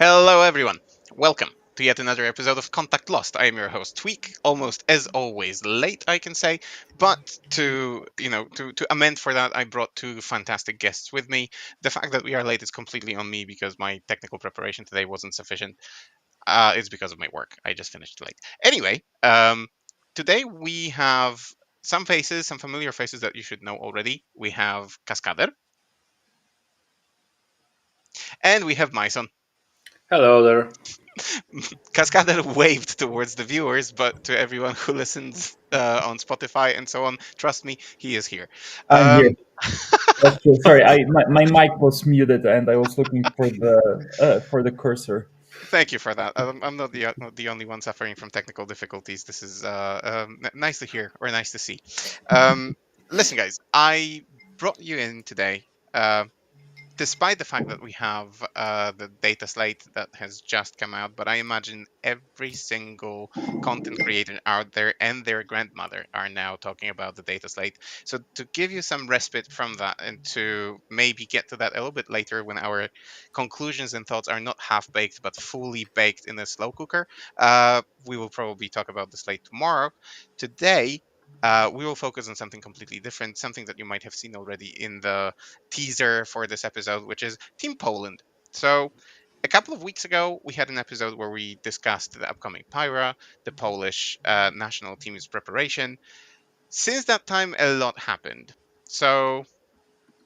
Hello, everyone. Welcome to yet another episode of Contact Lost. I am your host, Tweak. Almost as always, late, I can say. But to amend for that, I brought two fantastic guests with me. The fact that we are late is completely on me because my technical preparation today wasn't sufficient. It's because of my work. I just finished late. Anyway, today we have some faces, some familiar faces that you should know already. We have Kaskader and we have Majson. Hello there. Kaskader waved towards the viewers, but to everyone who listens on Spotify and so on, trust me, he is here. I'm here. Um, That's true. Sorry, my mic was muted and I was looking for the cursor. Thank you for that. I'm not the only one suffering from technical difficulties. This is nice to hear or nice to see. Um, Listen, guys, I brought you in today. Uh, Despite the fact that we have the data slate that has just come out, but I imagine every single content creator out there and their grandmother are now talking about the data slate. So to give you some respite from that and to maybe get to that a little bit later when our conclusions and thoughts are not half baked but fully baked in a slow cooker, we will probably talk about the slate tomorrow. Today, we will focus on something completely different, something that you might have seen already in the teaser for this episode, which is Team Poland. So, a couple of weeks ago, we had an episode where we discussed the upcoming Pyra, the Polish national team's preparation. Since that time, a lot happened. So,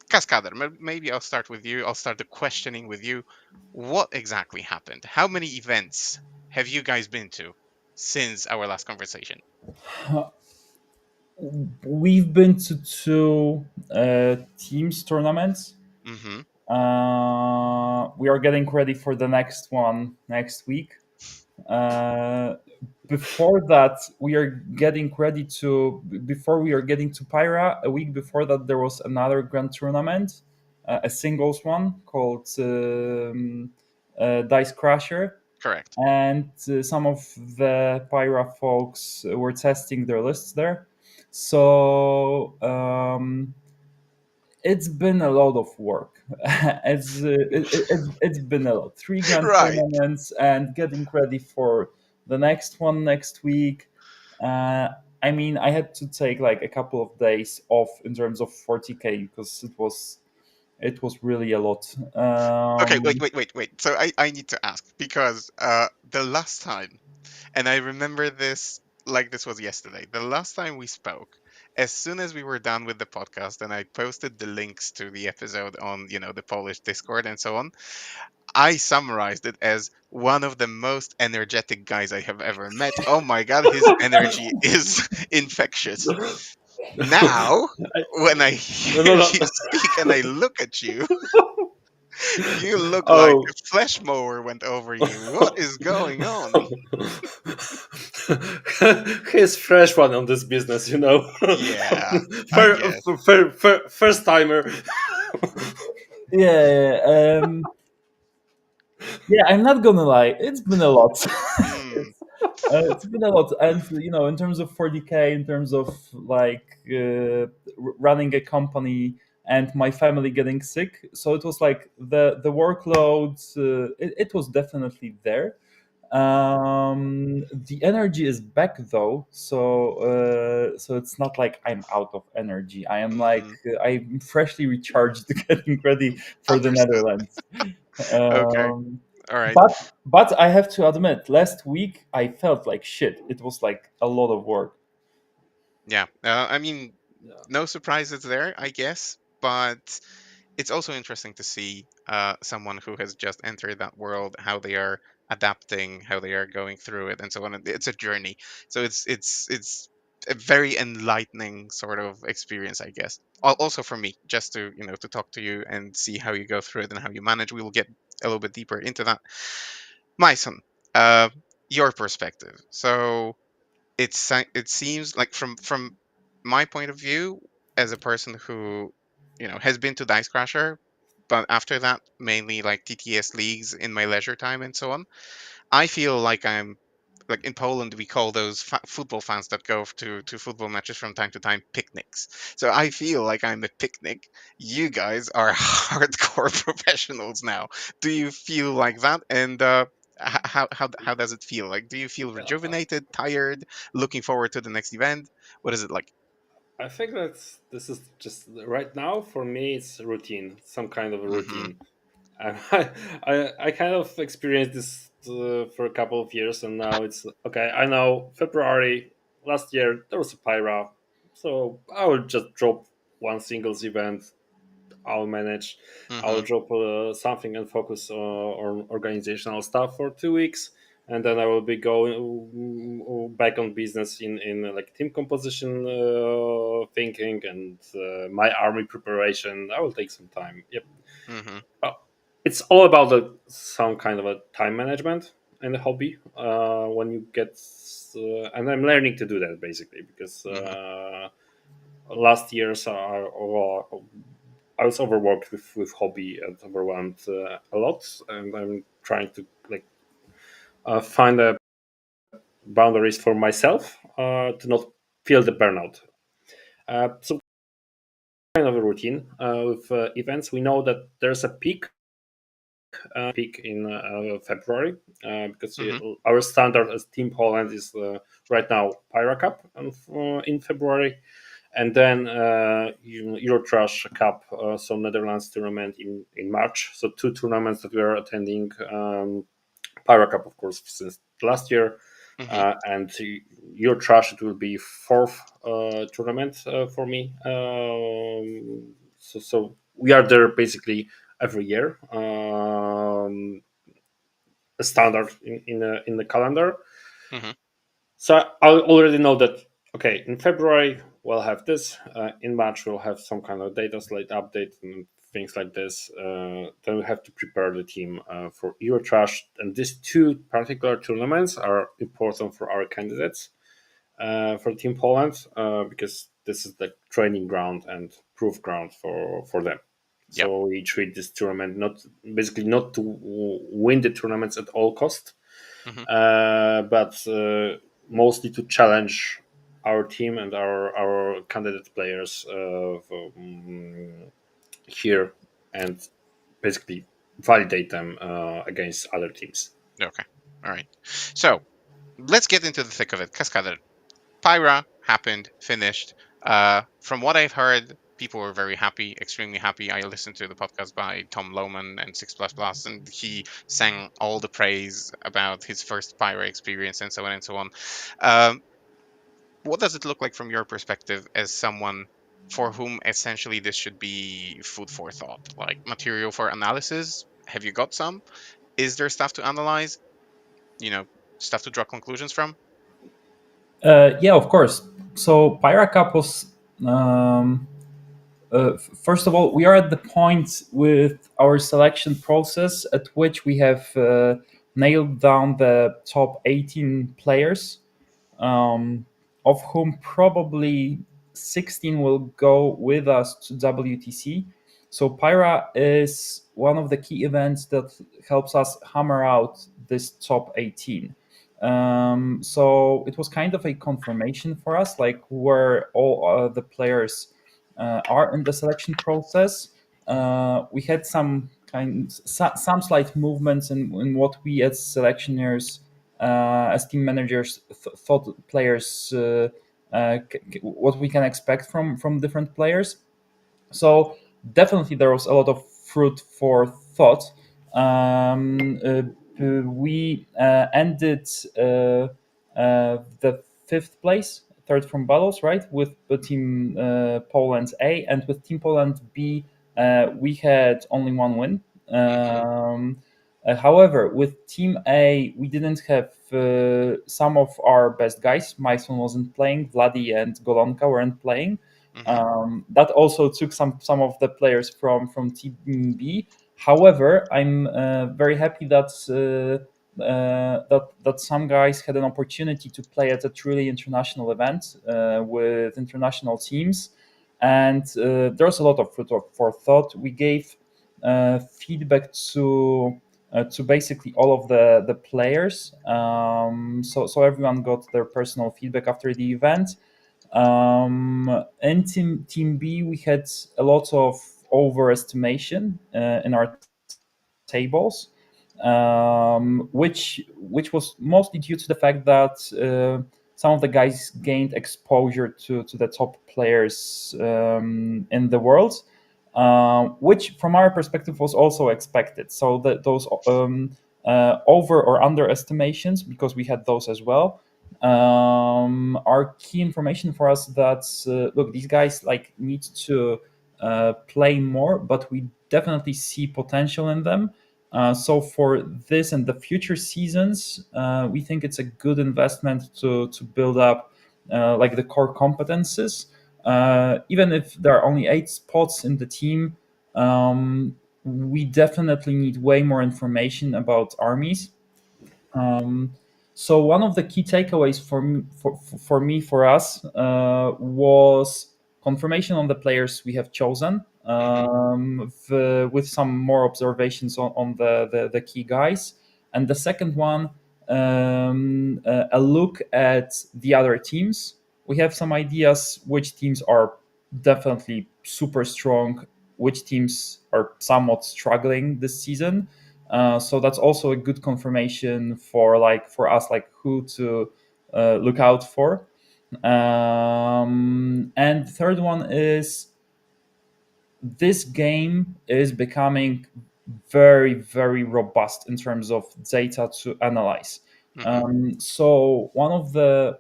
Kaskader, maybe I'll start with you. I'll start the questioning with you. What exactly happened? How many events have you guys been to since our last conversation? We've been to two teams tournaments. Mm-hmm. We are getting ready for the next one next week. Uh, Before that, we are getting ready to. Before we are getting to Pyra, a week before that, there was another grand tournament, a singles one called Dice Crusher, Correct. and some of the Pyra folks were testing their lists there. So it's been a lot of work. It's been a lot. Three grand Right. tournaments and getting ready for the next one next week. Uh, I mean, I had to take like a couple of days off in terms of 40K because it was really a lot. Okay, wait. So I need to ask because the last time, and I remember this like this was yesterday, the last time we spoke, as soon as we were done with the podcast and I posted the links to the episode on, the Polish Discord and so on, I summarized it as one of the most energetic guys I have ever met. Oh my God, his energy is infectious. Now, when I No, hear no, you no. speak and I look at you, you look like Oh. a flesh mower went over you. What is going on? He's fresh one on this business, you know. Yeah, I guess. First timer. Yeah, yeah. I'm not gonna lie. It's been a lot. Mm, It's been a lot, and in terms of 40K, in terms of like running a company and my family getting sick, so it was like the workload. It was definitely there. The energy is back though, so it's not like I'm out of energy. I am like mhm. I'm freshly recharged, getting ready for the Understood. Netherlands. Okay. Um, All right. but I have to admit, last week I felt like shit. It was like a lot of work. Yeah. I mean, no surprises there, I guess. But it's also interesting to see someone who has just entered that world, how they are adapting, how they are going through it, and so on. It's a journey, so it's a very enlightening sort of experience, I guess. Also for me, just to to talk to you and see how you go through it and how you manage. We will get a little bit deeper into that. My son, uh, your perspective. So it seems like from my point of view as a person who has been to Dice Crasher, but after that mainly like TTS leagues in my leisure time and so on. I feel like I'm like in Poland, we call those football fans that go to football matches from time to time picnics. So I feel like I'm a picnic. You guys are hardcore professionals now. Do you feel like that? And how does it feel? Like, do you feel rejuvenated, tired, looking forward to the next event? What is it like? I think that this is just right now for me. It's routine, some kind of a Hmm. routine. I kind of experienced this for a couple of years, and now it's okay. I know February last year there was a Pyra, so I will just drop one singles event. I'll manage. I'll Hmm. drop something and focus on organizational stuff for 2 weeks, and then I will be going back on business in like team composition thinking and my army preparation. I will take some time. Yep. Hmm. Uh, it's all about some kind of a time management and a hobby when you get and I'm learning to do that basically because Hmm. last years I was overworked with hobby and overwhelmed a lot, and I'm trying to like find a boundaries for myself to not feel the burnout. So kind of a routine with events. We know that there's a peak in February because Hmm. our standard as Team Poland is right now Pyra Cup in February, and then Eurotrash Cup, so Netherlands tournament in March. So two tournaments that we are attending. Pyra Cup, of course, since last year, Hmm. and Eurotrash it will be fourth tournament for me. So we are there basically every year. A standard in the calendar. Hmm. So I already know that okay, in February we'll have this. In March we'll have some kind of data slate update and things like this. Then we have to prepare the team for Eurotrash, and these two particular tournaments are important for our candidates for Team Poland because this is the training ground and proof ground for them. Yeah. So we treat this tournament not to win the tournaments at all cost, Hmm. but mostly to challenge our team and our candidate players here and basically validate them against other teams. Okay. All right. So let's get into the thick of it. Kaskader. Pyra happened, finished. From what I've heard, people were very happy, extremely happy. I listened to the podcast by Tom Lohman and Six Plus Plus, and he sang all the praise about his first Pyra experience and so on and so on. Um, what does it look like from your perspective as someone for whom essentially this should be food for thought, like material for analysis? Have you got some? Is there stuff to analyze? You know, stuff to draw conclusions from? Yeah, of course. So Pyra Cup was first of all, we are at the point with our selection process at which we have nailed down the top 18 players, um, of whom probably 16 will go with us to WTC. So Pyra is one of the key events that helps us hammer out this top 18. So it was kind of a confirmation for us, like where all the players are in the selection process. We had some slight movements in what we as selectioners, as team managers, thought players what we can expect from different players. So definitely there was a lot of fruit for thought. We ended the fifth place, third from battles, right, with the team Poland A, and with team Poland B, we had only one win. Hmm. However, with Team A, we didn't have some of our best guys. Majson wasn't playing, Vladi and Golonka weren't playing. Hmm. That also took some of the players from Team B. However, I'm very happy that that some guys had an opportunity to play at a truly international event with international teams, and there's a lot of food for thought. We gave feedback to to basically all of the players. So everyone got their personal feedback after the event. In team B, we had a lot of overestimation in our tables, which was mostly due to the fact that some of the guys gained exposure to the top players in the world, which from our perspective was also expected. So that those over or underestimations, because we had those as well, are key information for us that look, these guys like need to play more, but we definitely see potential in them. So for this and the future seasons, we think it's a good investment to build up like the core competences. Even if there are only 8 spots in the team, we definitely need way more information about armies. So one of the key takeaways for us was confirmation on the players we have chosen, with some more observations on the key guys. And the second one, a look at the other teams. We have some ideas which teams are definitely super strong, which teams are somewhat struggling this season. So that's also a good confirmation for us, like who to look out for. And the third one is this game is becoming very, very robust in terms of data to analyze. So one of the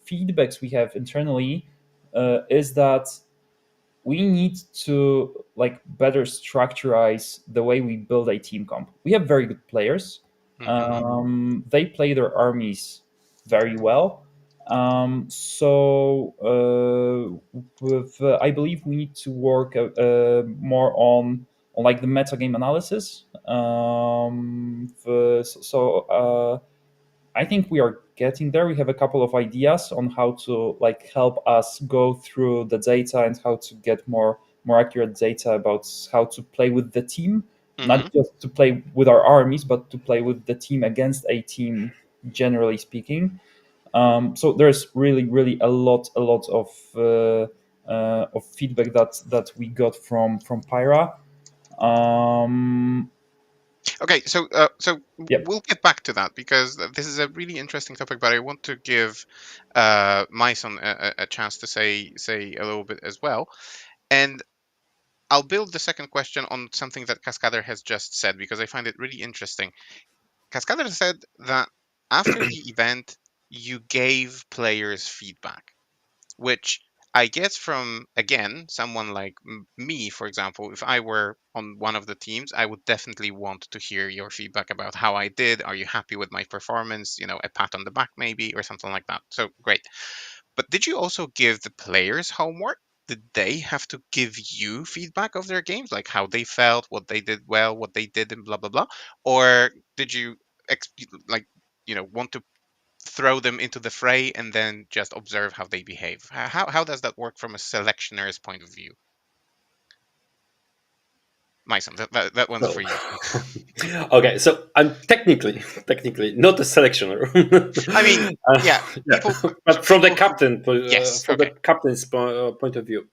feedbacks we have internally is that we need to like better structurize the way we build a team comp. We have very good players. They play their armies very well. I believe we need to work more on like the metagame analysis. I think we are getting there. We have a couple of ideas on how to like help us go through the data and how to get more accurate data about how to play with the team, not just to play with our armies, but to play with the team against a team, generally speaking. So there's really a lot of feedback that we got from Pyra. Okay, so Yep. we'll get back to that because this is a really interesting topic. But I want to give Majson a chance to say a little bit as well, and I'll build the second question on something that Kaskader has just said because I find it really interesting. Kaskader said that after the event, you gave players feedback, which I guess from, again, someone like me, for example, if I were on one of the teams, I would definitely want to hear your feedback about how I did. Are you happy with my performance? You know, a pat on the back maybe, or something like that. So great. But did you also give the players homework? Did they have to give you feedback of their games, like how they felt, what they did well, what they did, and blah blah blah? Or did you like want to throw them into the fray and then just observe how they behave? How does that work from a selectioner's point of view? Majson, that one's for you. Okay, so I'm technically not a selectioner. I mean, yeah, people, but from the people who, captain, yes, from the okay. captain's point of view,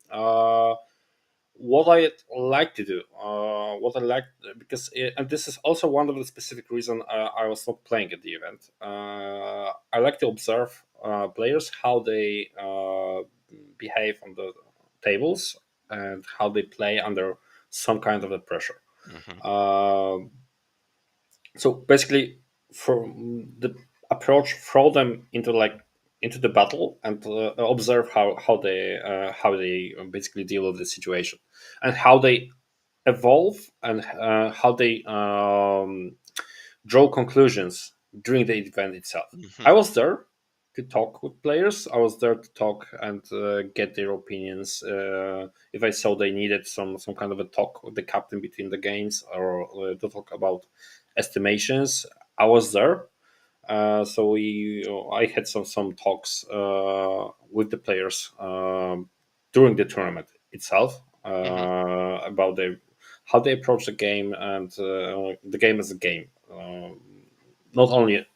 what I like to do, what I like, because and this is also one of the specific reason I was not playing at the event. I like to observe players how they behave on the tables and how they play under some kind of a pressure. So basically, from the approach, throw them into the battle and observe how they basically deal with the situation and how they evolve and how they draw conclusions during the event itself. I was there to talk with players. I was there to talk and get their opinions. If I saw they needed some kind of a talk with the captain between the games or to talk about estimations, I was there. I had some talks with the players during the tournament itself about how they approach the game and the game as a game, not only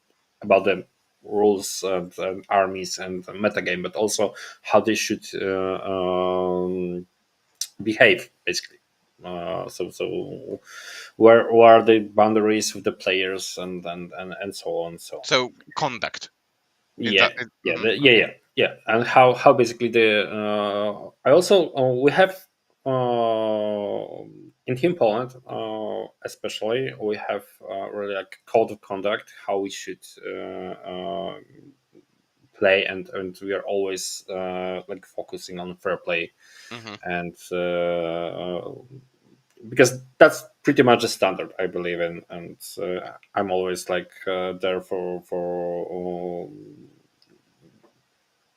about the rules and armies and metagame, but also how they should behave, basically. So where are the boundaries with the players and so on, so on. So conduct. Yeah, Mhm. yeah, and how basically the I also we have in Team Poland, especially, we have really like code of conduct, how we should play, and we are always like focusing on fair play, Mhm. and because that's pretty much a standard I believe in, and I'm always like there for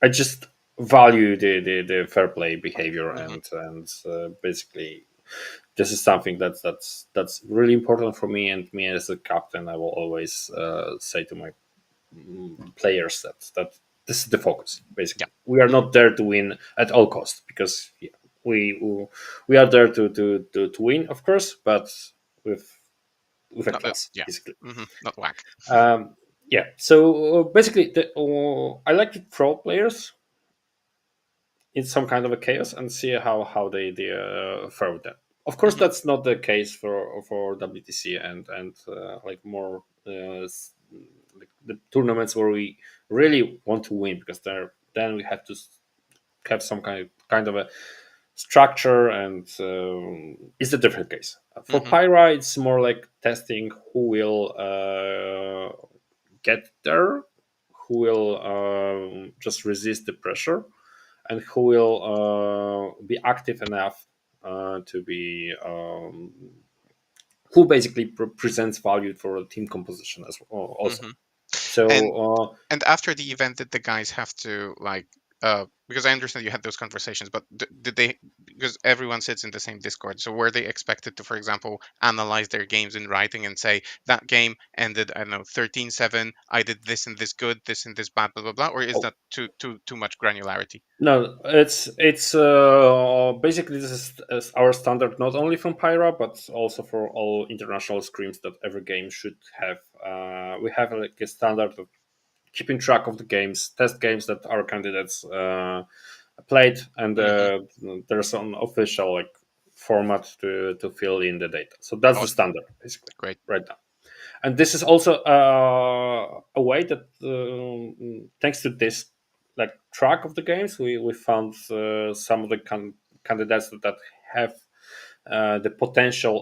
I just value the fair play behavior, Mhm. and basically this is something that's really important for me, and me as a captain, I will always say to my players that this is the focus. Yeah. Basically, we are not there to win at all costs, because we we are there to win, of course, but with with a Not, class, yeah. basically. Not whack. Yeah. So basically, I like to throw players in some kind of a chaos and see how they fare them. Of course, Mhm. that's not the case for WTC and like more like the tournaments where we really want to win, because then we have to have some kind of a structure, and it's a different case. For Mhm. Pyra, it's more like testing who will get there, who will just resist the pressure, and who will be active enough to be who basically presents value for a team composition as well, also. Mhm. And So and after the event, did the guys have to like because I understand you had those conversations, but did they, because everyone sits in the same Discord, so were they expected to, for example, analyze their games in writing and say that game ended, I don't know, 13-7, I did this and this good, this and this bad, blah blah blah, or is that too much granularity? no, it's basically this is our standard, not only from Pyra but also for all international scrims that every game should have. We have like a standard of keeping track of the games, test games that our candidates played, and Hmm. there's an official like format to fill in the data. So that's the Awesome. standard, basically, Great. right now. And this is also a way that, thanks to this like track of the games, we found some of the candidates that have the potential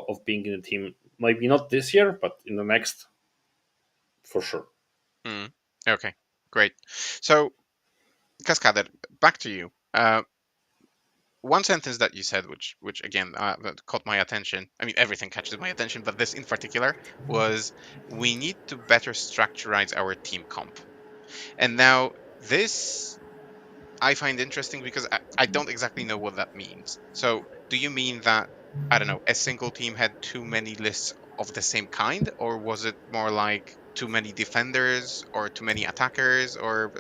of being in the team. Maybe not this year, but in the next, for sure. Mm. Okay, great. So, Kaskader, back to you. One sentence that you said, which again that caught my attention. I mean, everything catches my attention, but this in particular was, we need to better structurize our team comp. And now this I find interesting because I don't exactly know what that means. So, do you mean that, I don't know, a single team had too many lists of the same kind, or was it more like too many defenders or too many attackers, or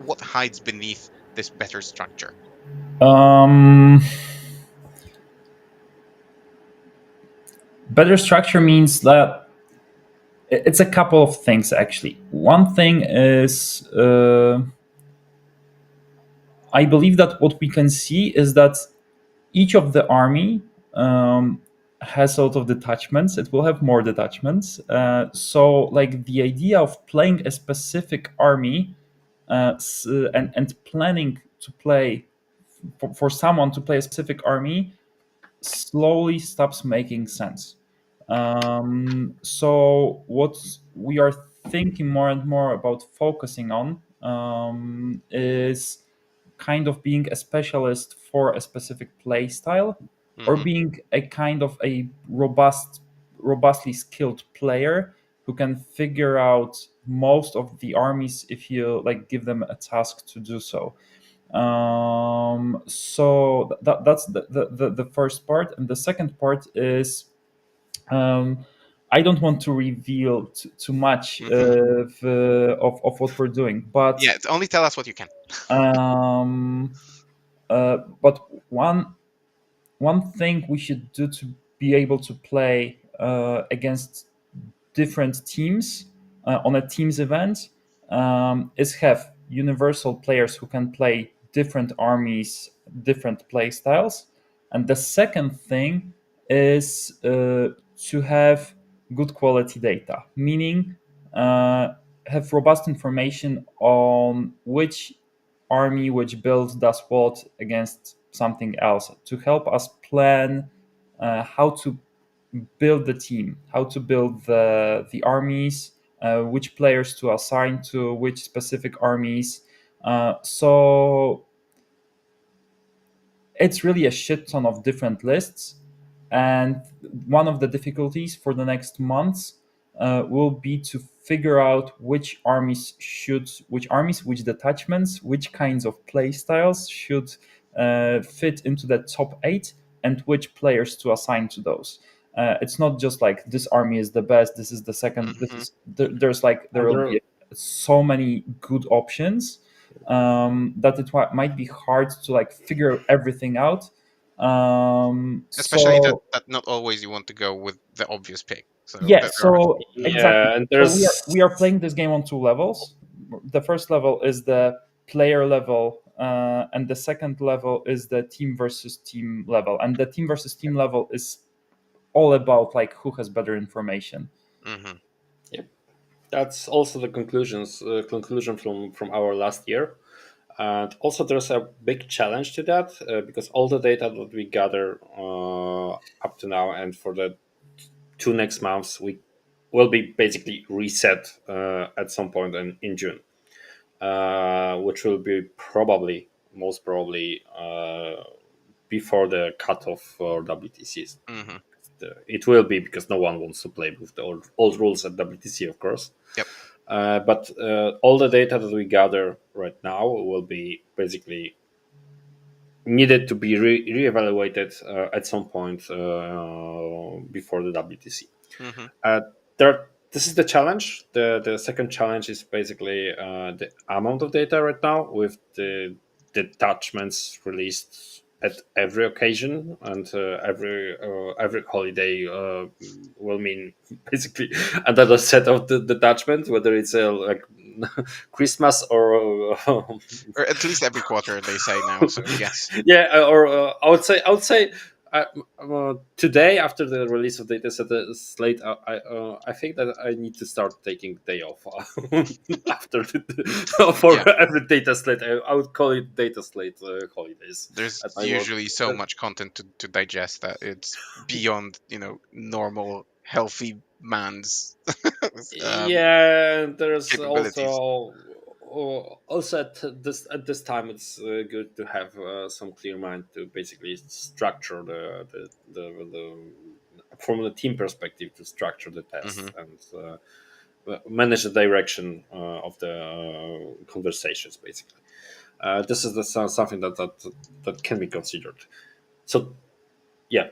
what hides beneath this better structure? Um, Better structure means that it's a couple of things actually. One thing is, I believe that what we can see is that each of the army has a lot of detachments. It will have more detachments. So, like the idea of playing a specific army and planning to play for someone to play a specific army slowly stops making sense. So what we are thinking more and more about focusing on is kind of being a specialist for a specific play style, or Hmm. being a kind of a robustly skilled player who can figure out most of the armies if you like give them a task to do so. So that's the first part, and the second part is, um, I don't want to reveal too much Hmm. of what we're doing, but Yeah, only tell us what you can. um, but one thing we should do to be able to play against different teams on a teams event is have universal players who can play different armies, different play styles. And the second thing is to have good quality data, meaning have robust information on which army, which build does what against something else to help us plan how to build the team, how to build the armies, which players to assign to which specific armies. So it's really a shit ton of different lists. And one of the difficulties for the next months will be to figure out which armies, which detachments, which kinds of play styles should fit into the top 8 and which players to assign to those. It's not just like this army is the best, this is the second, this is there will be so many good options that it might be hard to like figure everything out. Especially So that not always you want to go with the obvious pick. So yeah, there are so exactly. Yeah, and So there's we are playing this game on 2 levels. The first level is the player level, and the second level is the team versus team level. And the team versus team level is all about like who has better information. Mhm. that's also the conclusion from our last year. And also there's a big challenge to that because all the data that we gather up to now and for the 2 next months we will be basically reset at some point in June, which will be most probably before the cutoff for WTCs. Mhm. It will be because no one wants to play with the old rules at WTC, of course. Yep. But all the data that we gather right now will be basically needed to be reevaluated at some point before the WTC. Mhm. This is the challenge. The second challenge is basically the amount of data right now with the detachments released at every occasion, and every holiday will mean basically another set of the detachments, whether it's like Christmas or Or at least every quarter they say now. So yes. yeah, or I would say today after the release of data slate, I think that I need to start taking day off after for Yeah. every data slate. I would call it data slate holidays There's at my work. usually so much content to digest that it's beyond, normal healthy man's Yeah, there's capabilities. also at this time it's good to have some clear mind to basically structure the from the team perspective to structure the test Mhm. and manage the direction of the conversations basically. This is something that can be considered. So yeah,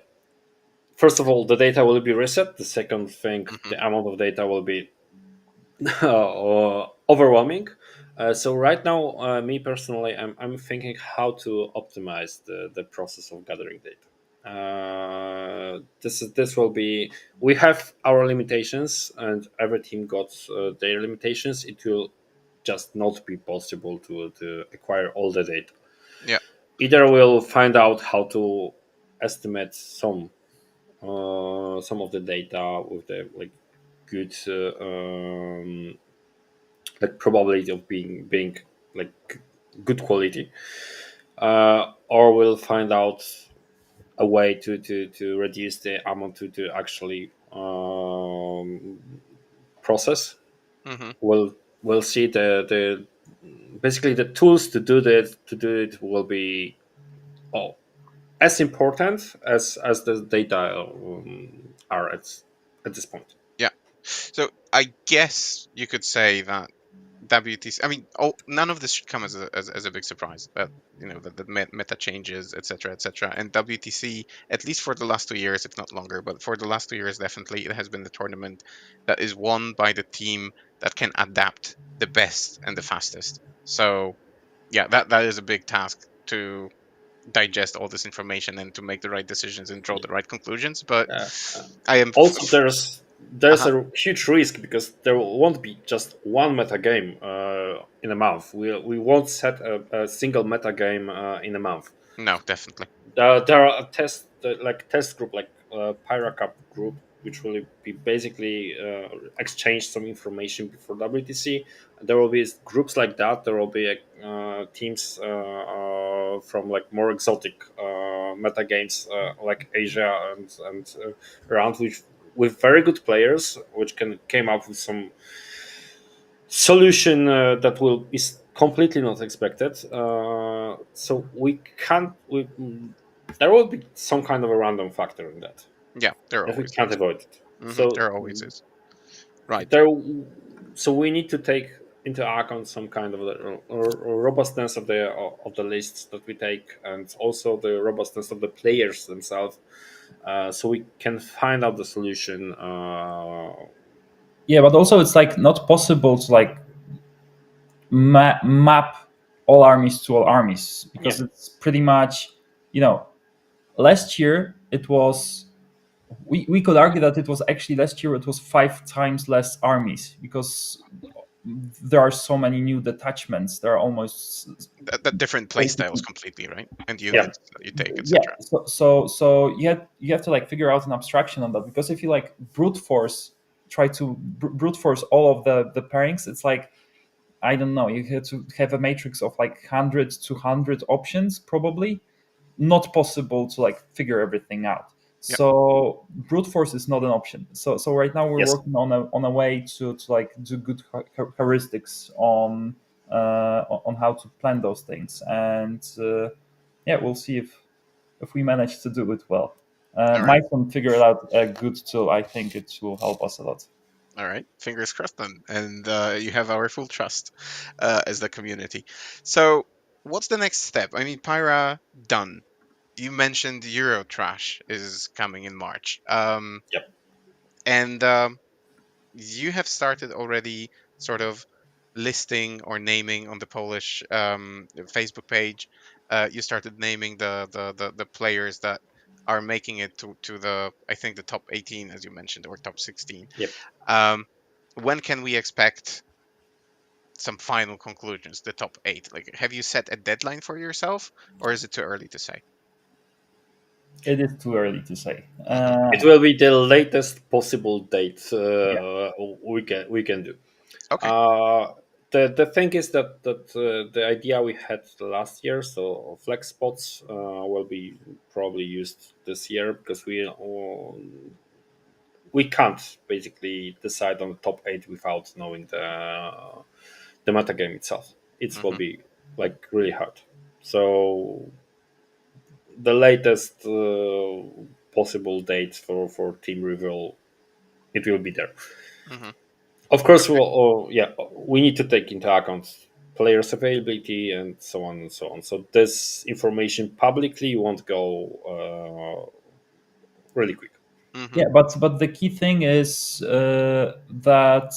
first of all the data will be reset. The second thing, Mhm. the amount of data will be overwhelming. So right now, me personally, I'm thinking how to optimize the process of gathering data. This will be, we have our limitations and every team got their limitations. It will just not be possible to acquire all the data. Yeah. Either we'll find out how to estimate some of the data with the like good like probability of being like good quality, or we'll find out a way to reduce the amount to actually process. Mhm. We'll see the basically the tools to do it will be oh, as important as the data are at this point. Yeah. So I guess you could say that WTC. I mean, none of this should come as a big surprise. That the meta changes, etc., etc. And WTC, at least for the last 2 years, if not longer, but for the last 2 years, definitely, it has been the tournament that is won by the team that can adapt the best and the fastest. So yeah, that is a big task to digest all this information and to make the right decisions and draw the right conclusions. But Uh, I am Also, there's Uh-huh. a huge risk because there won't be just one meta game in a month. We won't set a single meta game in a month. No, definitely. There are a test group like Pyra Cup group, which will be basically exchange some information before WTC. There will be groups like that. There will be teams from like more exotic meta games like Asia and around, which with very good players, which came up with some solution that will is completely not expected. So we can't. There will be some kind of a random factor in that Yeah, there we always can't is. avoid it. So There always is. Right. there, so we need to take into account some kind of the robustness of the lists that we take, and also the robustness of the players themselves, so we can find out the solution. Yeah, but also it's like not possible to like map all armies to all armies, because Yeah. it's pretty much, last year it was, we could argue that it was actually last year it was 5 times less armies, because there are so many new detachments. There are almost The different play styles completely, right? And Yeah. units that you take, yeah. etc. So you have to like figure out an abstraction on that, because if you like brute force try to brute force all of the pairings, it's like, I don't know, you have to have a matrix of like 100 to 100 options, probably not possible to like figure everything out. Yep. So brute force is not an option. So right now we're Yes. working on a way to like do good heuristics on how to plan those things, and yeah, we'll see if we manage to do it well. All right. Majson figured out a good tool. I think it will help us a lot. All right, fingers crossed then, and you have our full trust as the community. So, what's the next step? I mean, Pyra done. You mentioned Euro Trash is coming in March. Yep. And you have started already sort of listing or naming on the Polish Facebook page. You started naming the players that are making it to the, I think, the top 18, as you mentioned, or top 16. Yep. When can we expect some final conclusions, the top 8? Like, have you set a deadline for yourself, or is it too early to say? It is too early to say. It will be the latest possible date Yeah. we can do. Okay. The thing is that the idea we had last year, so flex spots will be probably used this year, because we can't basically decide on the top 8 without knowing the meta game itself. It will be like really hard. So the latest possible date for team reveal, it will be there. Of course, we need to take into account players' availability and so on and so on. So this information publicly won't go really quick. Yeah, but the key thing is that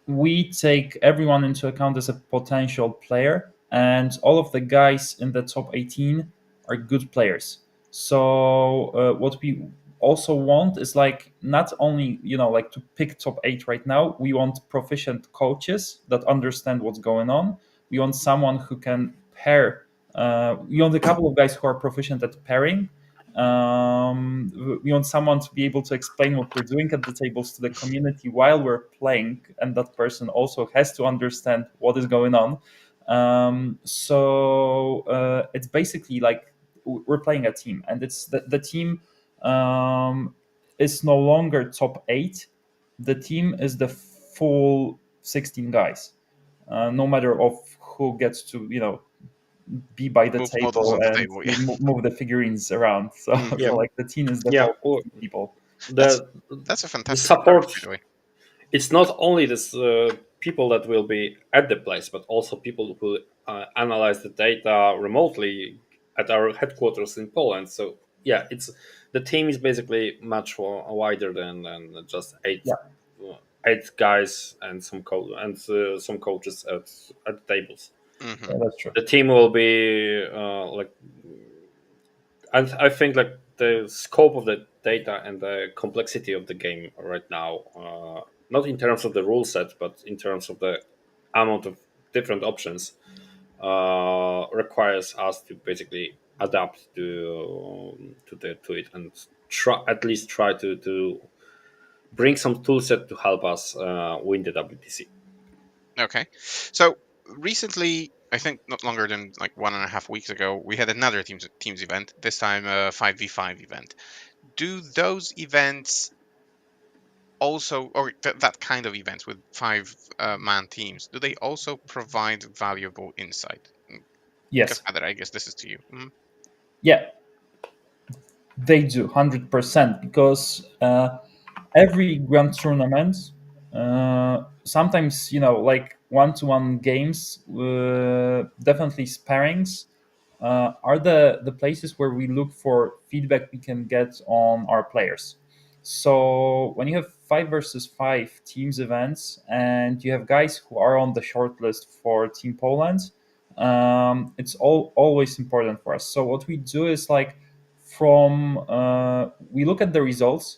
we take everyone into account as a potential player, and all of the guys in the top 18 are good players. So what we also want is like not only like to pick top 8 right now. We want proficient coaches that understand what's going on. We want someone who can pair. We want a couple of guys who are proficient at pairing. We want someone to be able to explain what we're doing at the tables to the community while we're playing, and that person also has to understand what is going on. So it's basically like we're playing a team, and it's the team is no longer top 8. The team is the full 16 guys, no matter of who gets to be by the Move models table on the and table. Yeah. move the figurines around. So, Yeah. so like the team is the Yeah, whole people. That's the a the fantastic approach, support. by the way. It's not only this people that will be at the place, but also people who analyze the data remotely at our headquarters in Poland. So yeah, it's the team is basically much wider than just Yeah. 8 guys and some coaches at the tables. Mhm. Yeah, that's true. The team will be like, and I think like the scope of the data and the complexity of the game right now, not in terms of the rule set, but in terms of the amount of different options, requires us to basically adapt to it and try to bring some tool set to help us win the WTC. Okay. So recently, I think not longer than like 1.5 weeks ago, we had another teams event. This time a 5v5 event. Do those events also, or that kind of events with five-man teams, do they also provide valuable insight? Yes. Kaskader, I guess this is to you. Yeah, they do 100% because every grand tournament, sometimes like one-to-one games, definitely sparrings, are the places where we look for feedback we can get on our players. So when you have 5 versus 5 teams events and you have guys who are on the short list for Team Poland, it's always important for us. So what we do is like we look at the results.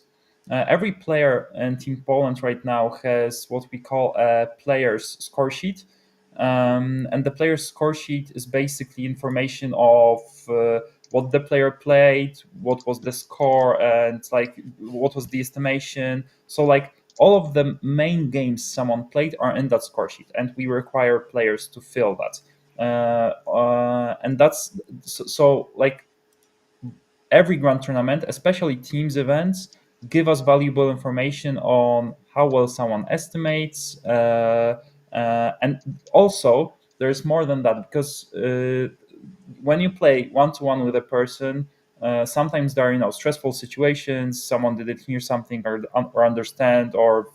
Every player in Team Poland right now has what we call a player's score sheet. And the player's score sheet is basically information of what the player played, what was the score, and like what was the estimation. So like all of the main games someone played are in that score sheet, and we require players to fill that. And that's so like every grand tournament, especially teams events, give us valuable information on how well someone estimates, and also there's more than that because when you play one-to-one with a person, sometimes there are stressful situations. Someone didn't hear something or understand, or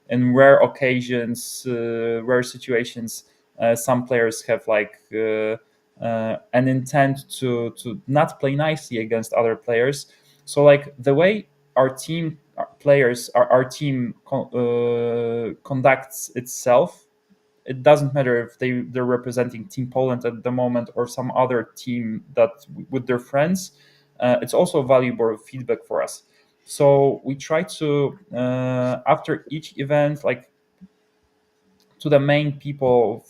in rare occasions, rare situations, some players have like an intent to not play nicely against other players. So like the way our team players our team conducts itself, it doesn't matter if they're representing Team Poland at the moment or some other team that with their friends. It's also valuable feedback for us. So we try to after each event, like to the main people,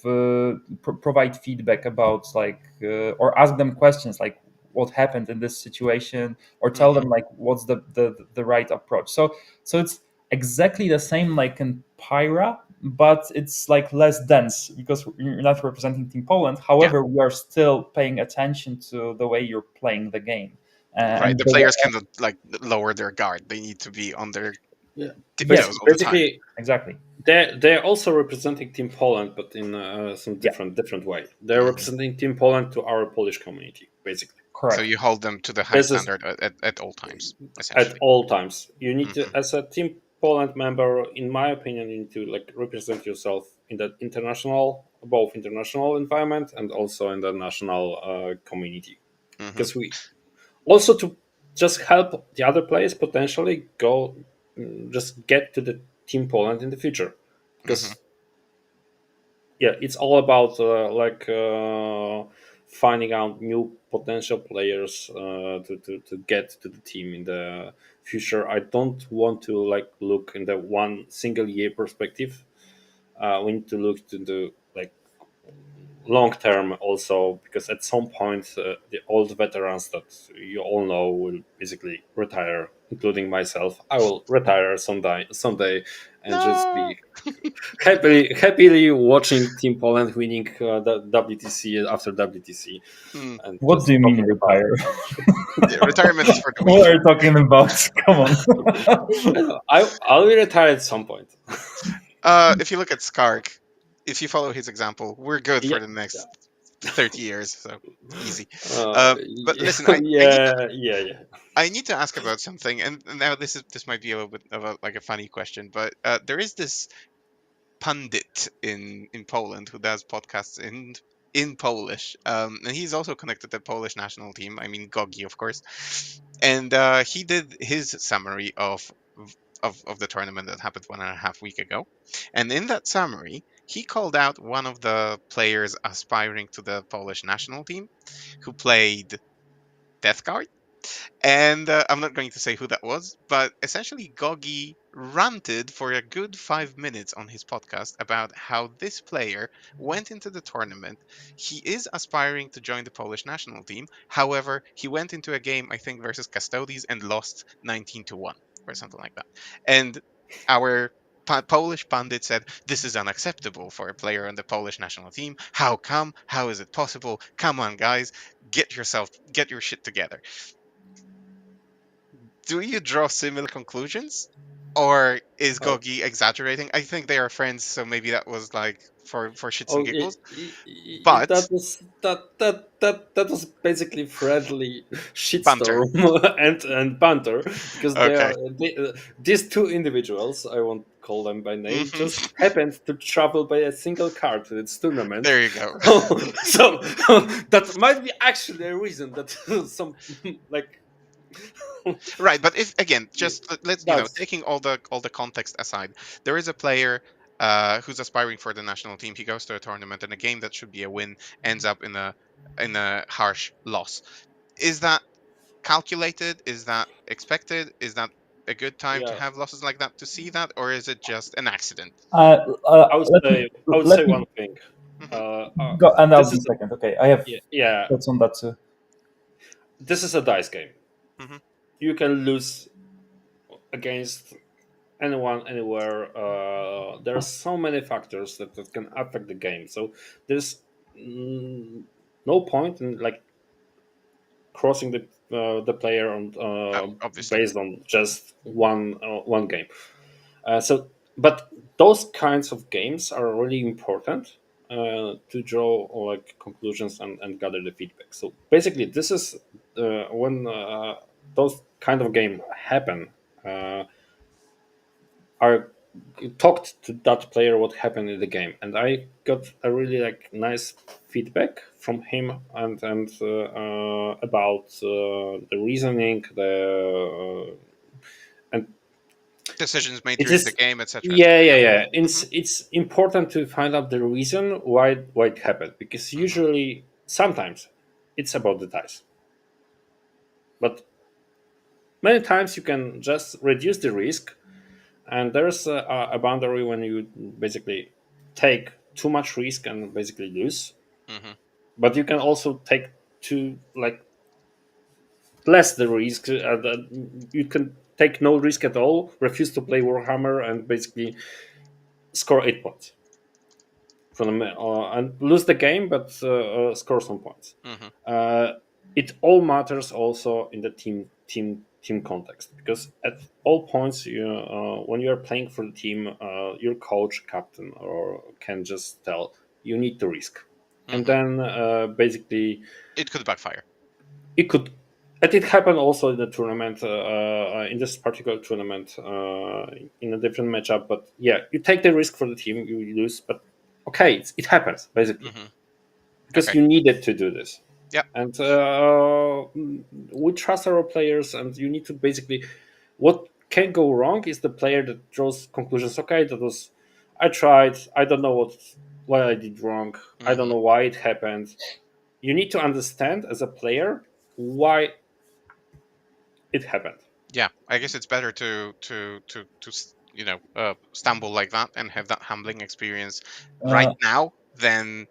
provide feedback about like or ask them questions like what happened in this situation, or tell them like what's the right approach. So it's exactly the same like in Pyra, but it's like less dense because you're not representing Team Poland. Yeah, However, we are still paying attention to the way you're playing the game, right. and The players cannot like lower their guard. They need to be on their Yeah, yes, tiptoes all the time. basically exactly. they're also representing Team Poland, but in some Yeah, different way. They're representing Team Poland to our Polish community, basically. So correct. you hold them to the high This is standard at all times, at essentially. all times. You need to, Hmm. as a Team Poland member, in my opinion, you need to like represent yourself in the both international environment and also in the national community, Hmm. because we also to just help the other players potentially go just get to the Team Poland in the future, Hmm. because yeah, it's all about finding out new potential players to get to the team in the future. I don't want to like look in the one single year perspective. We need to look to the like long term also, because at some point the old veterans that you all know will basically retire, including myself. I will retire someday and just No. be happily watching Team Poland winning the WTC after WTC, Hmm. and What do just you mean talking about. retire? Yeah, retirement is for the What weak. are you talking about? Come on. I'll be retired at some point. If you look at Skark, if you follow his example, we're good Yeah, for the next 30 years. So easy. But yeah, listen, yeah. I need to ask about something, and now this might be a little bit of like a funny question, but there is this pundit in Poland who does podcasts in Polish, and he's also connected to the Polish national team. I mean, Gogi, of course, and he did his summary of of the tournament that happened 1.5 weeks ago. And in that summary, he called out one of the players aspiring to the Polish national team who played Death Guard. And I'm not going to say who that was, but essentially Gogi ranted for a good 5 minutes on his podcast about how this player went into the tournament. He is aspiring to join the Polish national team. However, he went into a game, I think, versus Custodes and lost 19-1 or something like that. And our Polish pundit said, "This is unacceptable for a player on the Polish national team. How come? How is it possible? Come on, guys, get your shit together." Do you draw similar conclusions, or is Oh, Gogi exaggerating? I think they are friends, so maybe that was like for shits and oh, giggles. But that was basically friendly banter. shitstorm and banter, because Okay. these two individuals, I won't call them by name, Mhm. just happened to travel by a single car to this tournament. There you go. So that might be actually a reason that some like Right, but if again, just let's that's taking all the context aside, there is a player who's aspiring for the national team. He goes to a tournament, and a game that should be a win ends up in a harsh loss. Is that calculated? Is that expected? Is that a good time to yeah. have losses like that to see that, or is it just an accident? I would Let say me one thing. Hmm. go, and I'll This be is second. Okay, I have yeah. thoughts on that too. This is a dice game. Hmm. You can lose against anyone, anywhere. There are so many factors that can affect the game. So there's no point in like crossing the player on Obviously. based on just one game. But those kinds of games are really important to draw like conclusions and gather the feedback. So basically, this is when those kind of game happen. Uh, I talked to that player what happened in the game, and I got a really like nice feedback from him and about the reasoning, the and Decisions made it during the is game, etc., yeah, etc. yeah, Yeah. yeah. Hmm. It's important to find out the reason why it happened, because Hmm. usually sometimes it's about the dice, but many times you can just reduce the risk, and there's a boundary when you basically take too much risk and basically lose, Hmm. but you can also take too like less the risk. You can take no risk at all, refuse to play Warhammer, and basically score 8 points from and lose the game, but score some points. Hmm. Uh, it all matters also in the team context, because at all points, when you are playing for the team, your coach, captain, or can just tell you need to risk, and Hmm. then basically It could backfire. it could. And it happened also in the tournament, in this particular tournament, in a different matchup. But yeah, you take the risk for the team, you lose, but okay, it happens basically Hmm. because Okay. you needed to do this. Yeah. And we trust our players, and you need to basically, what can go wrong is the player that draws conclusions. Okay, that was, I tried, I don't know what I did wrong, I don't Hmm. know why it happened. You need to understand as a player why it happened. Yeah. I guess it's better to stumble like that and have that humbling experience right Uh, now than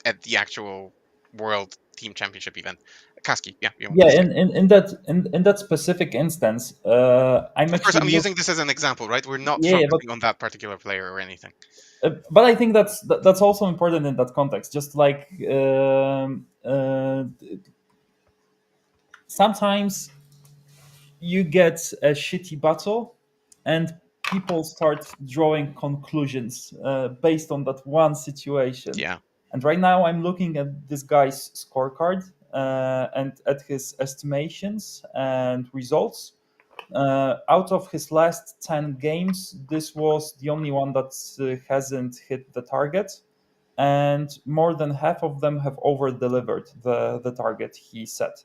at the actual World Team Championship event. Kaski, yeah, you want yeah, to say? in that specific instance, I'm Of course, actually I'm using this as an example, right? We're not yeah, focusing on that particular player or anything. but I think that's also important in that context. Just like sometimes you get a shitty battle, and people start drawing conclusions based on that one situation. Yeah. And right now, I'm looking at this guy's scorecard and at his estimations and results. Out of his last 10 games, this was the only one that hasn't hit the target. And more than half of them have over delivered the target he set.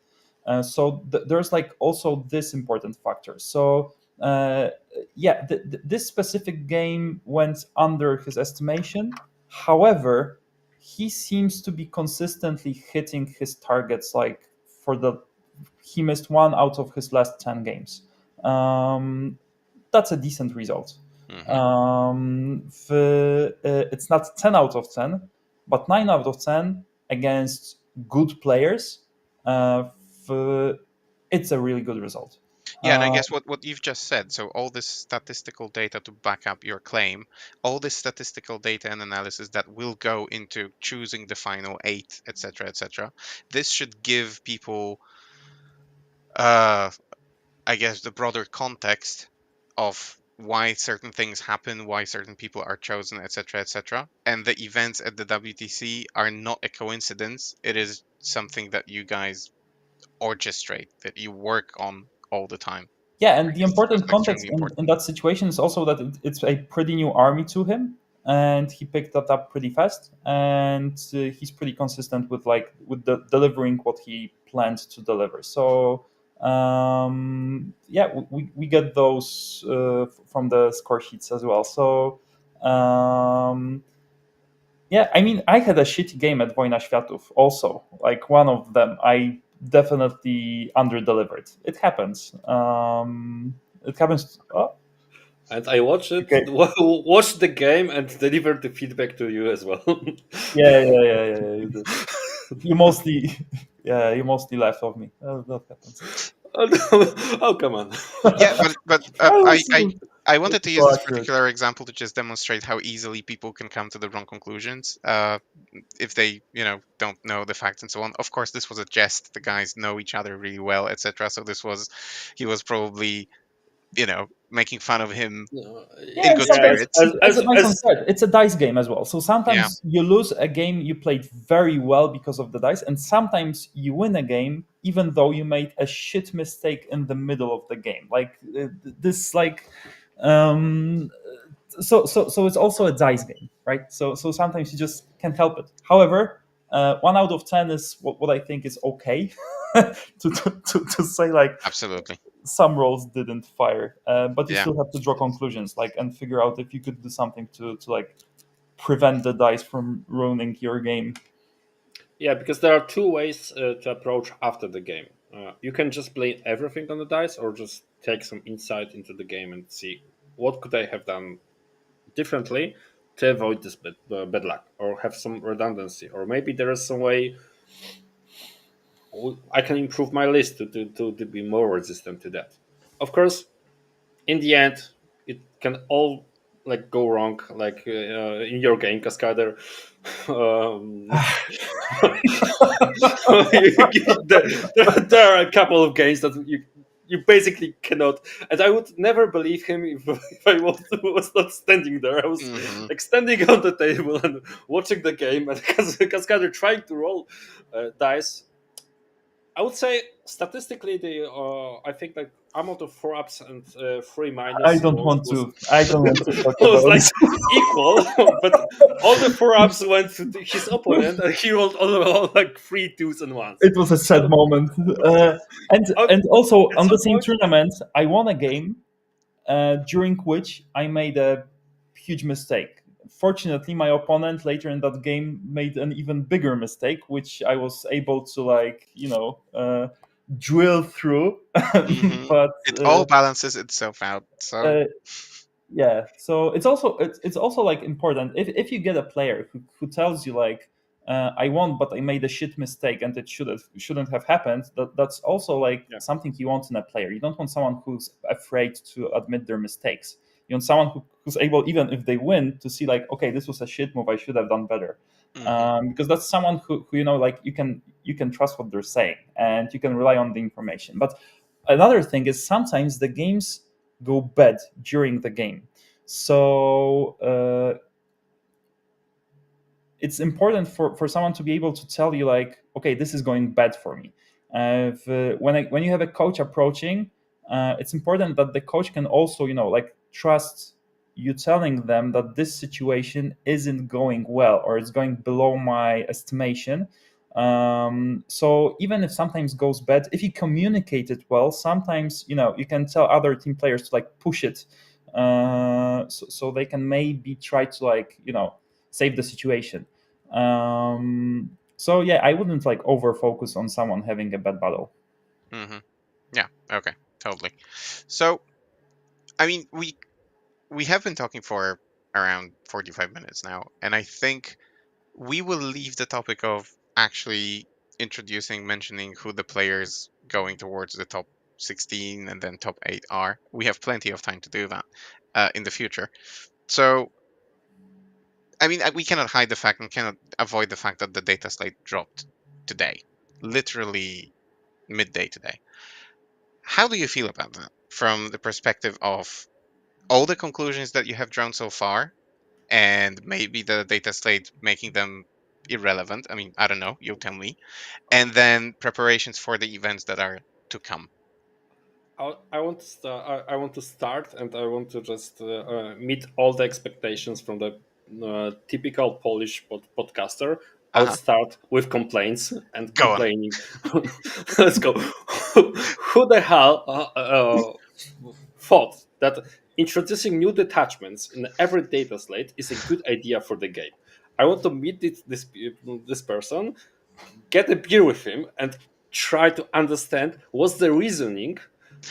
So there's like also this important factor. So This specific game went under his estimation. However, he seems to be consistently hitting his targets. Like he missed 1 out of his last 10 games. That's a decent result. It's not 10 out of 10, but 9 out of 10 against good players. It's a really good result. Yeah, and I guess what you've just said, so all this statistical data to back up your claim, all this statistical data and analysis that will go into choosing the final 8, etc., this should give people, I guess, the broader context of why certain things happen, why certain people are chosen, etc., and the events at the WTC are not a coincidence. It is something that you guys orchestrate, that you work on all the time. Yeah, and the It's important context extremely important. in that situation is also that it's a pretty new army to him, and he picked that up pretty fast, and he's pretty consistent with delivering what he planned to deliver. So we get those from the score sheets as well. So I mean, I had a shitty game at Wojna Światów also. Like one of them, I definitely under-delivered. It happens. It happens. Oh, And I watched it, okay. watched the game, and delivered the feedback to you as well. Yeah. You did. You mostly laughed off me. That happens. Oh, come on. Yeah, but I wanted to use this accurate. particular example to just demonstrate how easily people can come to the wrong conclusions if they, don't know the facts and so on. Of course, this was a jest. The guys know each other really well, etc. So he was probably, making fun of him in good spirits. As Majson said, it's a dice game as well. So sometimes you lose a game you played very well because of the dice, and sometimes you win a game even though you made a shit mistake in the middle of the game. Like this, like so it's also a dice game, right? So sometimes you just can't help it. However, 1 out of 10 is what I think is okay to say, like, Absolutely. some rolls didn't fire, but you still have to draw conclusions, like, and figure out if you could do something to like prevent the dice from ruining your game. Yeah, because there are 2 ways to approach after the game. You can just blame everything on the dice, or just take some insight into the game and see what could I have done differently to avoid this bad luck, or have some redundancy, or maybe there is some way I can improve my list to be more resistant to that. Of course, in the end, it can all go wrong, like in your game, Kaskader. There are a couple of games that you basically cannot, and I would never believe him if I was not standing there. I was standing on the table and watching the game, and Kaskader trying to roll dice. I would say statistically, I think amount of 4-ups and 3 minus. I don't want to talk was about equal, but all the 4-ups went to his opponent, and he rolled all 3 2s and 1s. It was a sad moment, and also on the same tournament, I won a game during which I made a huge mistake. Fortunately, my opponent later in that game made an even bigger mistake, which I was able to drill through. But it all balances itself out. So so it's also like important if you get a player who tells you like, I won, but I made a shit mistake and it shouldn't have happened. That's also something you want in a player. You don't want someone who's afraid to admit their mistakes. You want someone who's able, even if they win, to see like, okay, this was a shit move, I should have done better. Because that's someone who you can trust what they're saying, and you can rely on the information. But another thing is sometimes the games go bad during the game. So it's important for someone to be able to tell you like, okay, this is going bad for me. When you have a coach approaching, it's important that the coach can also trust you telling them that this situation isn't going well, or it's going below my estimation, So even if sometimes goes bad, if you communicate it well, sometimes you can tell other team players to like push it, so they can maybe try to like save the situation. So yeah, I wouldn't like over focus on someone having a bad battle. Mm-hmm. Yeah. Okay. Totally. So, I mean, we have been talking for around 45 minutes now, and I think we will leave the topic of actually mentioning who the players going towards the top 16 and then top 8 are. We have plenty of time to do that in the future. So, I mean, we cannot hide the fact and cannot avoid the fact that the data slate dropped today, literally midday today. How do you feel about that from the perspective of all the conclusions that you have drawn so far, and maybe the data slate making them irrelevant? I mean, I don't know, you'll tell me. And then preparations for the events that are to come. I want to start. I want to start, and I want to just meet all the expectations from the typical Polish podcaster. I would Uh-huh. start with complaints and Go on. complaining. Let's go. Who the hell thought that introducing new detachments in every data slate is a good idea for the game? I want to meet this person, get a beer with him, and try to understand what's the reasoning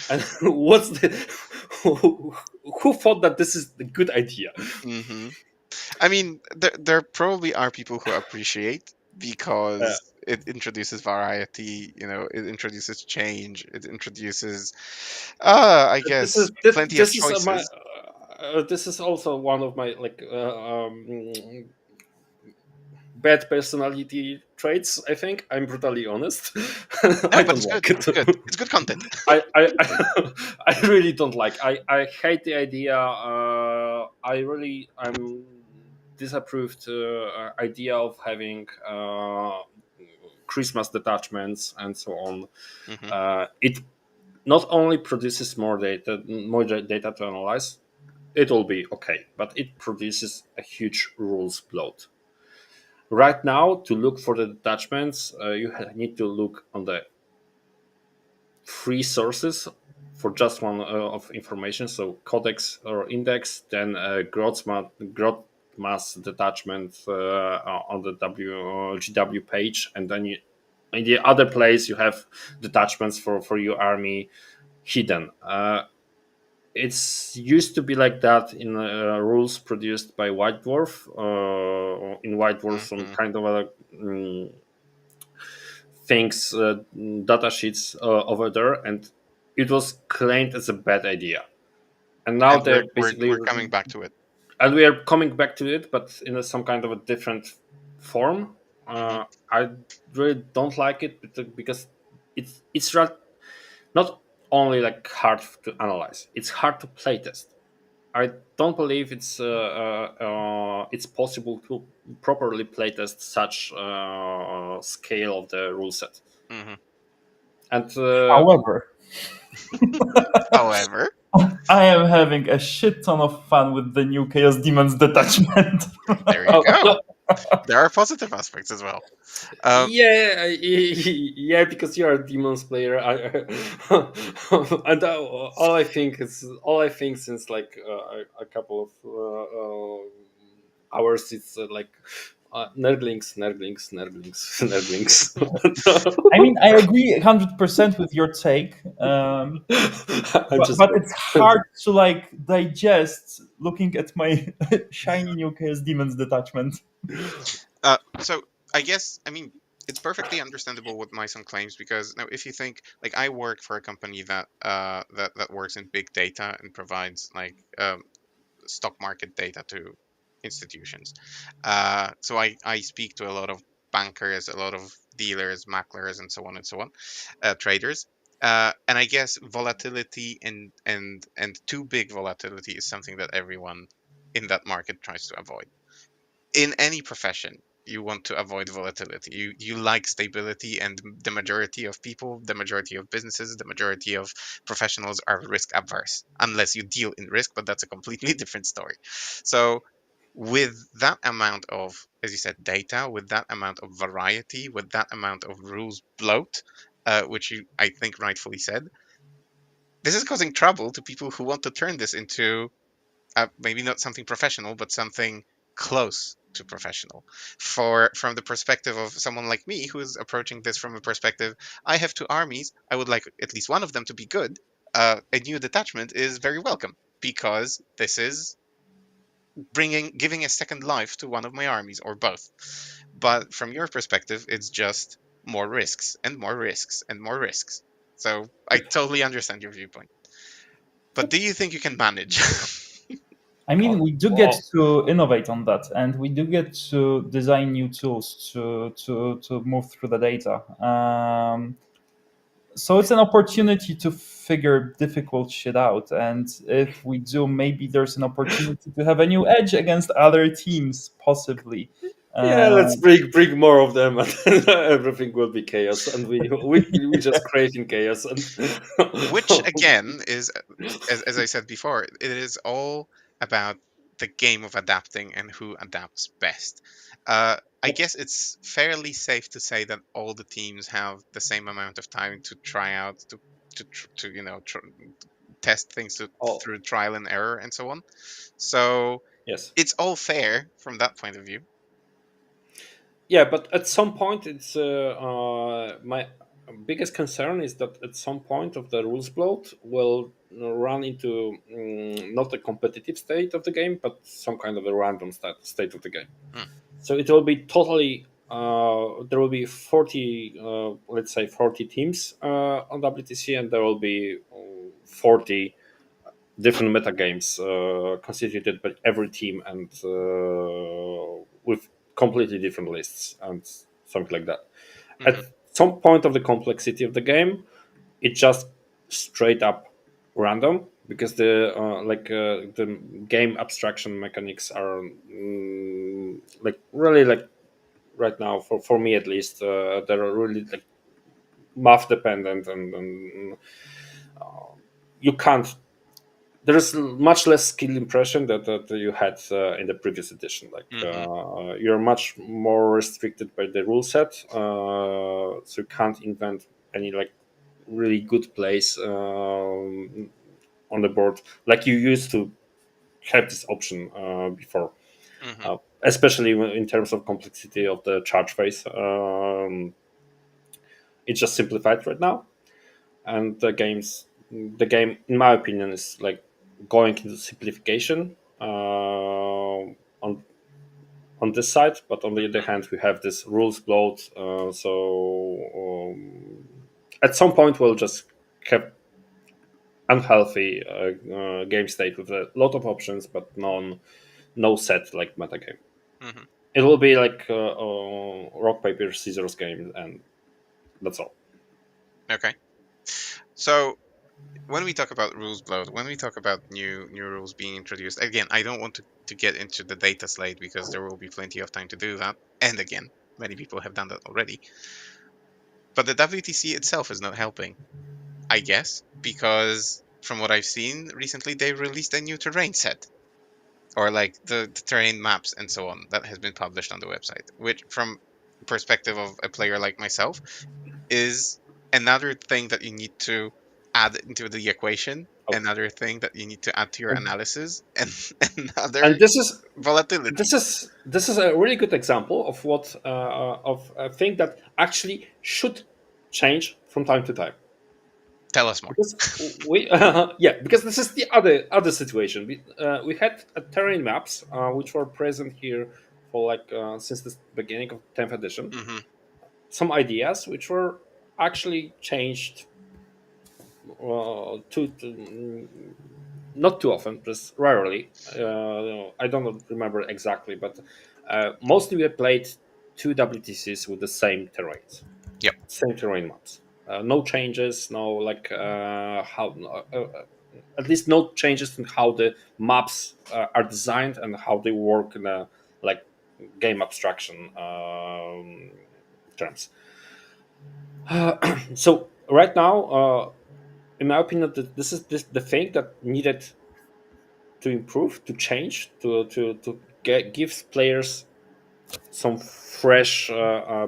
and what's the who thought that this is a good idea. Hmm. I mean, there probably are people who appreciate Uh, because it introduces variety, it introduces change, it introduces, I this guess, is this, plenty of this is my choices. this is also one of my bad personality traits. I think I'm brutally honest. No, I but don't it's good. like it. It's good. It's good content. I really don't like. I hate the idea. I'm disapproved idea of having Christmas detachments and so on. Hmm. It not only produces more data to analyze. It will be okay, but it produces a huge rules bloat. Right now, to look for the detachments, you need to look on the free sources for just one of information. So codex or index, then growth mass detachment on the GW page, and then in the other place you have detachments for your army hidden. It's used to be like that in rules produced by White Dwarf. In White Dwarf, some Hmm. kind of a things data sheets over there, and it was claimed as a bad idea. And now And we're they're we're basically, we're coming back to it. and we are coming back to it, but in some kind of a different form. Hmm. I really don't like it because it's not only like hard to analyze; it's hard to playtest. I don't believe it's possible to properly playtest such scale of the rule set. Hmm. And However, However, I am having a shit ton of fun with the new Chaos Demons detachment. there you go. There are positive aspects as well. Um, yeah, yeah, because you're a demons player, and all I think since like a couple of hours, it's like nerdlings. I mean, I agree 100% with your take, I'm just but it's hard to like digest looking at my shiny new Chaos Demons detachment. so I guess, I mean, it's perfectly understandable what Majson claims, because now if you think, like, I work for a company that works in big data and provides like stock market data to institutions. So I speak to a lot of bankers, a lot of dealers, macklers, and so on, traders. And I guess volatility and too big volatility is something that everyone in that market tries to avoid. In any profession, you want to avoid volatility. You like stability, and the majority of people, the majority of businesses, the majority of professionals are risk averse, unless you deal in risk, but that's a completely different story. So with that amount of as you said, data, with that amount of variety, with that amount of rules bloat, which you, I think, rightfully said, this is causing trouble to people who want to turn this into maybe not something professional, but something close to professional. From the perspective of someone like me who is approaching this from a perspective, I have two armies, I would like at least one of them to be good. A new detachment is very welcome because this is giving a second life to one of my armies or both. But from your perspective, it's just more risks and more risks and more risks. So I totally understand your viewpoint. But do you think you can manage? I mean, we do get Well, to innovate on that, and we do get to design new tools to move through the data. So it's an opportunity to figure difficult shit out, and if we do, maybe there's an opportunity to have a new edge against other teams, possibly. yeah, let's Uh, bring more of them, and then everything will be chaos, and we just creating chaos. And Which again is, as I said before, it is all about the game of adapting and who adapts best. I guess it's fairly safe to say that all the teams have the same amount of time to try out to test things oh, through trial and error and so on. So yes. it's all fair from that point of view. Yeah, but at some point, it's my biggest concern is that at some point of the rules bloat will run into not a competitive state of the game, but some kind of a random state of the game. Hmm. So it will be totally. There will be 40, let's say 40 teams on WTC, and there will be 40 different meta games constituted by every team and with completely different lists and something like that. At Hmm. some point of the complexity of the game, it just straight up random because the game abstraction mechanics are like really like right now for me at least they're really like math dependent and you can't there's much less skill impression that you had in the previous edition. Like Hmm. you're much more restricted by the rule set, so you can't invent any like really good plays on the board like you used to have this option before. Hmm. Especially in terms of complexity of the charge phase, it's just simplified right now, and the game in my opinion is like going into simplification on this side, but on the other hand we have this rules bloat, so at some point we'll just have unhealthy game state with a lot of options but no set like meta game. Hmm. It will be like rock paper scissors game, and that's all. Okay. So when we talk about rules bloat, when we talk about new rules being introduced, again, I don't want to get into the data slate because there will be plenty of time to do that. And again, many people have done that already. But the WTC itself is not helping, I guess, because from what I've seen recently, they released a new terrain set or like the terrain maps and so on that has been published on the website, which from perspective of a player like myself is another thing that you need to add into the equation, Oh. another thing that you need to add to your analysis, and another And this is volatility. this is a really good example of what of a thing that actually should change from time to time, Tell us more. because we yeah, because this is the other situation. We had terrain maps which were present here for like since the beginning of 10th edition, Hmm. some ideas which were actually changed not too often, just rarely. I don't remember exactly, but mostly we played two WTCs with the same terrains, Yep. same terrain maps. No changes, no like how at least no changes in how the maps are designed and how they work in a like game abstraction terms. So right now, in my opinion, this is the thing that needed to improve, to change, to give players some fresh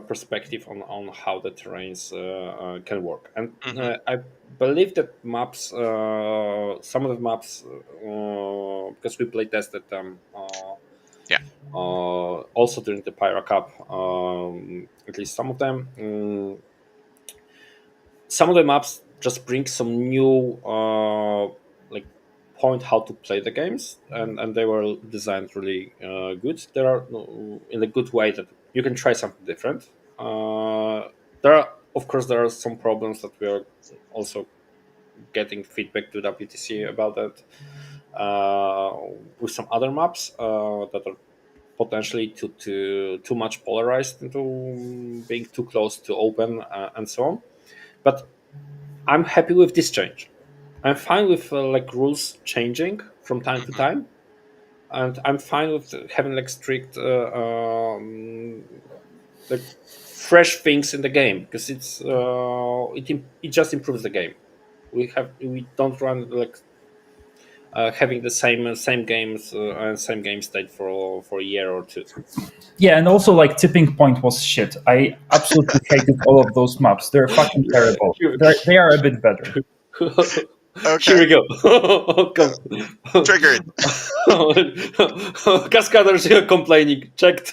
perspective on how the terrains can work. And I believe that maps, some of the maps, because we play tested them. Also during the Pyra Cup, at least some of them. Some of the maps just bring some new like point how to play the games, and they were designed really good. There are in a good way that you can try something different. There are, of course, there are some problems that we are also getting feedback to WTC about that with some other maps that are potentially too much polarized into being too close to open and so on. But I'm happy with this change. I'm fine with like rules changing from time to time, and I'm fine with having like strict like fresh things in the game, because it just improves the game. We don't run like having the same games and same game state for a year or two. Yeah, and also like Tipping Point was shit. I absolutely hated all of those maps. They're fucking terrible. They are a bit better. Here we go. Come. Triggered. Kaskader's complaining. Check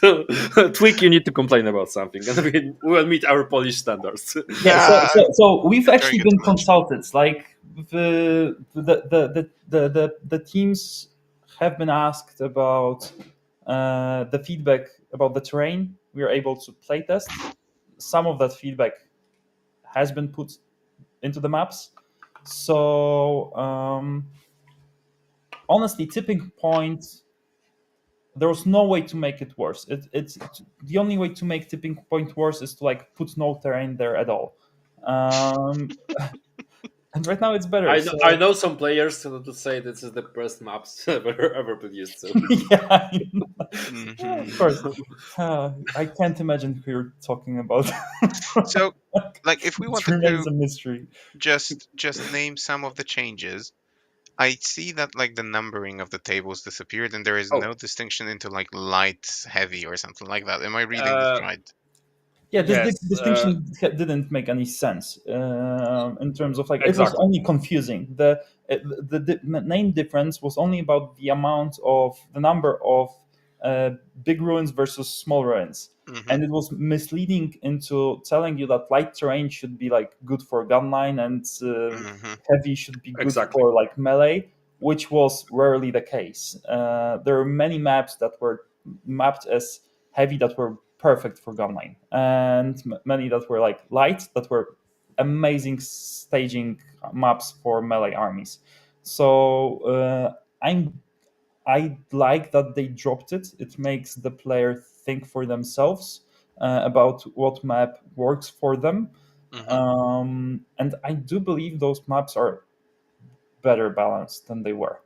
Tweak, you need to complain about something, and we will meet our Polish standards. Yeah, so we've actually Enjoying it been too much. consulted. Like the teams have been asked about the feedback about the terrain we are able to playtest. Some of that feedback has been put into the maps. So honestly, Tipping Point, there was no way to make it worse. It's the only way to make Tipping Point worse is to like put no terrain there at all. And right now it's better. I know some players to say this is the best maps ever produced. So. Yeah, of course. I can't imagine who you're talking about. So, like, if we It wanted remains to a mystery. just name some of the changes, I see that like the numbering of the tables disappeared, and there is no distinction into like light, heavy, or something like that. Am I reading this right? Yeah, this Yes, distinction didn't make any sense in terms of like it was exactly. only confusing. The main difference was only about the amount of the number of big ruins versus small ruins, and it was misleading into telling you that light terrain should be like good for gunline and heavy should be good Exactly. for like melee, which was rarely the case. There are many maps that were mapped as heavy that were perfect for gunline, and many that were like light that were amazing staging maps for melee armies. So I like that they dropped it. It makes the player think for themselves about what map works for them. And I do believe those maps are better balanced than they were.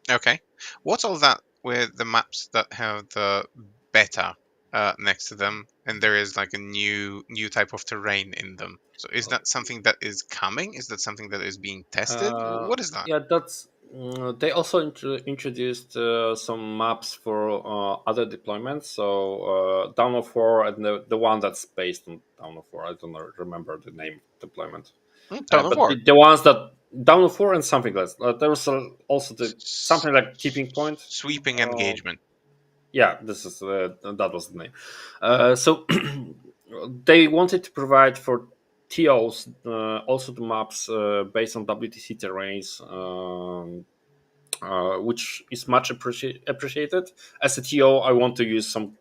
Okay. What's all that with the maps that have the beta next to them, and there is like a new type of terrain in them? So is that something that is coming? Is that something that is being tested? What is that? Yeah, that's. They also introduced some maps for other deployments. So Dawn of War and the one that's based on Dawn of War. I don't remember the name deployment. Dawn of But War. the ones that Dawn of War and something else. There was also something like Tipping Point. Sweeping engagement. Yeah, this is that was the name. So they wanted to provide for TOs also the maps based on WTC terrains, which is much appreciated. As a TO, I want to use some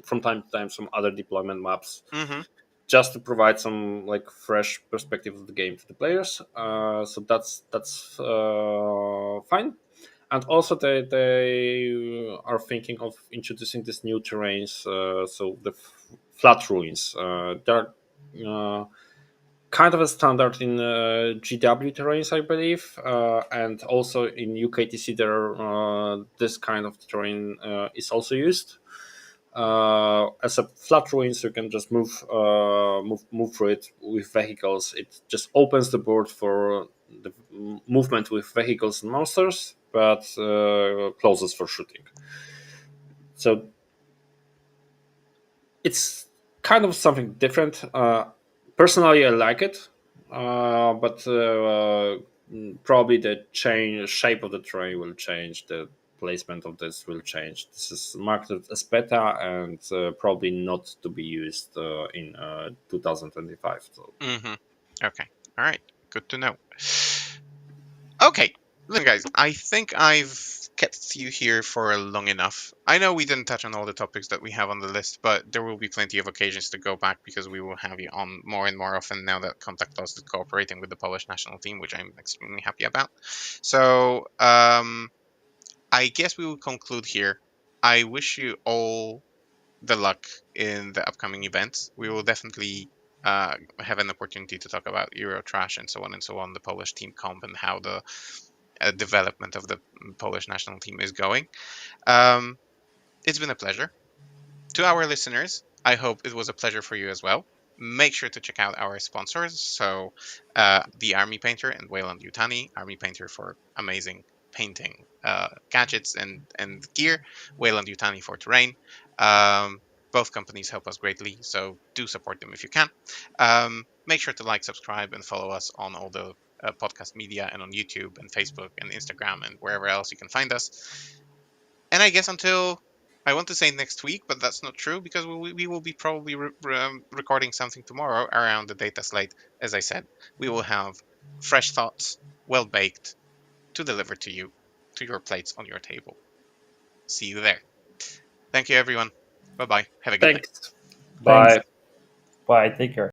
from time to time some other deployment maps just to provide some like fresh perspective of the game to the players. So that's fine. And also they are thinking of introducing these new terrains. So the flat ruins. They're kind of a standard in GW terrains, I believe, and also in UKTC this kind of terrain is also used. As a flat ruins, you can just move through it with vehicles. It just opens the board for the movement with vehicles and monsters, but closes for shooting. So it's kind of something different. Personally, I like it, but probably the shape of the tray will change. The placement of this will change. This is marketed as beta and probably not to be used in 2025. So. Okay. All right. Good to know. Okay. Listen, guys, I think I've kept you here for long enough. I know we didn't touch on all the topics that we have on the list, but there will be plenty of occasions to go back because we will have you on more and more often now that Contact Us is cooperating with the Polish national team, which I'm extremely happy about. So, I guess we will conclude here. I wish you all the luck in the upcoming events. We will definitely have an opportunity to talk about Eurotrash and so on, the Polish team comp and how the development of the Polish national team is going. It's been a pleasure. To our listeners, I hope it was a pleasure for you as well. Make sure to check out our sponsors. So, the Army Painter and Weyland-Yutani. Army Painter for amazing painting gadgets and gear. Weyland-Yutani for terrain. Both companies help us greatly, so do support them if you can. Make sure to like, subscribe, and follow us on all the podcast media and on YouTube and Facebook and Instagram and wherever else you can find us. And I guess until I want to say next week, but that's not true because we will be probably recording something tomorrow around the Dataslate. As I said, we will have fresh thoughts, well baked, to deliver to you, to your plates on your table. See you there. Thank you, everyone. Bye bye. Have a good night. Thanks. Bye. Bye. Take care.